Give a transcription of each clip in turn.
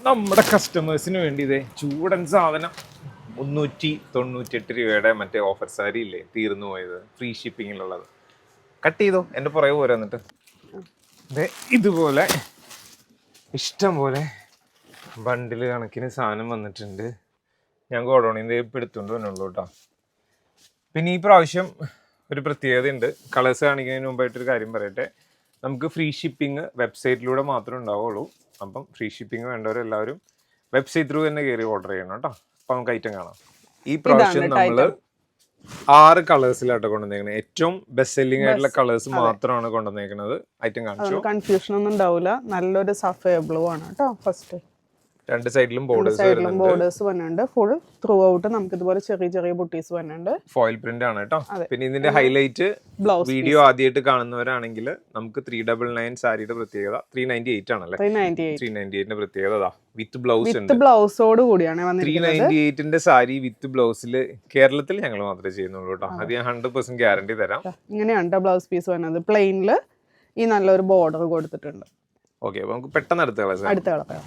നമ്മുടെ കസ്റ്റമേഴ്സിന് വേണ്ടി ഇതേ ചൂടൻ സാധനം 398 രൂപയുടെ മറ്റേ ഓഫർ സാരി ഇല്ലേ തീർന്നു പോയത്, ഫ്രീ ഷിപ്പിങ്ങിലുള്ളത്. കട്ട് ചെയ്തോ, എൻ്റെ പുറകെ പോരാ. എന്നിട്ട് അതെ ഇതുപോലെ ഇഷ്ടം പോലെ ബണ്ടിൽ കണക്കിന് സാധനം വന്നിട്ടുണ്ട്. ഞാൻ ഗോഡൗണിൽ ഇപ്പം എടുത്തുകൊണ്ട് വന്നുള്ളൂ കേട്ടോ. പിന്നെ ഈ പ്രാവശ്യം ഒരു പ്രത്യേകത ഉണ്ട്. കളേഴ്സ് കാണിക്കുന്നതിന് മുമ്പായിട്ടൊരു കാര്യം പറയട്ടെ. നമുക്ക് ഫ്രീ ഷിപ്പിംഗ് വെബ്സൈറ്റിലൂടെ മാത്രമേ ഉണ്ടാവുള്ളൂ. അപ്പം ഫ്രീ ഷിപ്പിംഗ് വേണ്ടവരെല്ലാവരും വെബ്സൈറ്റ് ത്രൂ തന്നെ കയറി ഓർഡർ ചെയ്യണം കേട്ടോ. അപ്പം നമുക്ക് ഐറ്റം കാണാം. ഈ പ്രാവശ്യം നമ്മൾ 6 കളേഴ്സിലാട്ടോ കൊണ്ടുവന്നേക്കുന്നത്. ഏറ്റവും ബെസ്റ്റ് സെല്ലിംഗ് ആയിട്ടുള്ള കളേഴ്സ് മാത്രമാണ് കൊണ്ടുവന്നേക്കുന്നത്. ഐറ്റം കാണിച്ചു, കൺഫ്യൂഷൻ ഒന്നും ഉണ്ടാവില്ല. നല്ലൊരു സഫയർ ബ്ലൂ ആണ് കേട്ടോ. ഫസ്റ്റ് രണ്ട് സൈഡിലും ബോർഡേഴ്സ് വന്നുണ്ട്. ഫുൾ ത്രൂ ഔട്ട് നമുക്ക് ഇതുപോലെ ചെറിയ ചെറിയ ബുട്ടീസ് വന്നുണ്ട്. ഫോയിൽ പ്രിന്റ് ആണ് കേട്ടോ. പിന്നെ ഇതിന്റെ ഹൈലൈറ്റ് വീഡിയോ ആദ്യമായിട്ട് കാണുന്നവരാണെങ്കിൽ നമുക്ക് 399 സാരിയുടെ പ്രത്യേകത 398 ആണല്ലേ. 398 പ്രത്യേകത വിത്ത് ബ്ലൗസ് ഉണ്ട്. ബ്ലൗസോട് കൂടിയാണ് 398 സാരി വിത്ത് ബ്ലൗസിൽ കേരളത്തിൽ ഞങ്ങൾ മാത്രമേ ചെയ്യുന്നുള്ളൂ കേട്ടോ. അത് ഞാൻ 100% ഗ്യാരണ്ടി തരാം. ഇങ്ങനെയാണ് ബ്ലൗസ് പീസ് വന്നത്. പ്ലെയിനിൽ ഈ നല്ലൊരു ബോർഡർ കൊടുത്തിട്ടുണ്ട്. ഓക്കെ, അപ്പൊ നമുക്ക് പെട്ടെന്ന് അടുത്ത കളയാം.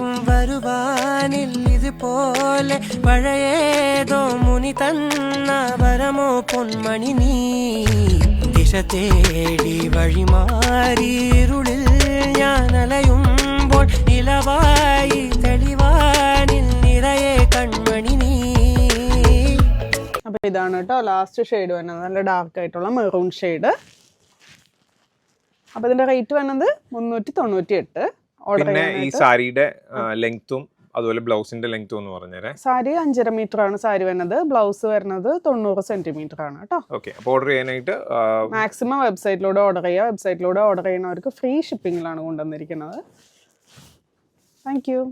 ും വരുവാനിൽ ഇതുപോലെ പഴയേതോ മുനി തന്ന വരമോ പൊന്മണി നീ ദിശ തേടി വഴിമാറിയിരുളിൽ ഞാൻ അലയുമ്പോൾ ഇലവായി തെളിവാനിൽ നിറയെ കൺമണി നീ. അപ്പൊ ഇതാണ് കേട്ടോ ലാസ്റ്റ് ഷെയ്ഡ് വരുന്നത്. നല്ല ഡാർക്ക് ആയിട്ടുള്ള മെറൂൺ ഷെയ്ഡ്. അപ്പൊ ഇതിന്റെ റേറ്റ് വരുന്നത് 398. പിന്നെ ഈ സാരിയുടെ ലെങ്ത്തും അതുപോലെ ബ്ലൗസിന്റെ ലെങ്ത്തും എന്ന് പറഞ്ഞേരെ. സാരി 5.5 മീറ്റർ ആണ് സാരി വരുന്നത്. ബ്ലൗസ് വരുന്നത് 90 സെന്റിമീറ്റർ ആണ് കേട്ടോ. ഓക്കെ, അപ്പോൾ ഓർഡർ ചെയ്യാനായിട്ട് മാക്സിമം വെബ്സൈറ്റിലൂടെ ഓർഡർ ചെയ്യുക. വെബ്സൈറ്റിലൂടെ ഓർഡർ ചെയ്യുന്നവർക്ക് ഫ്രീ ഷിപ്പിംഗിലാണ് കൊണ്ടുവന്നിരിക്കുന്നത്. Thank you.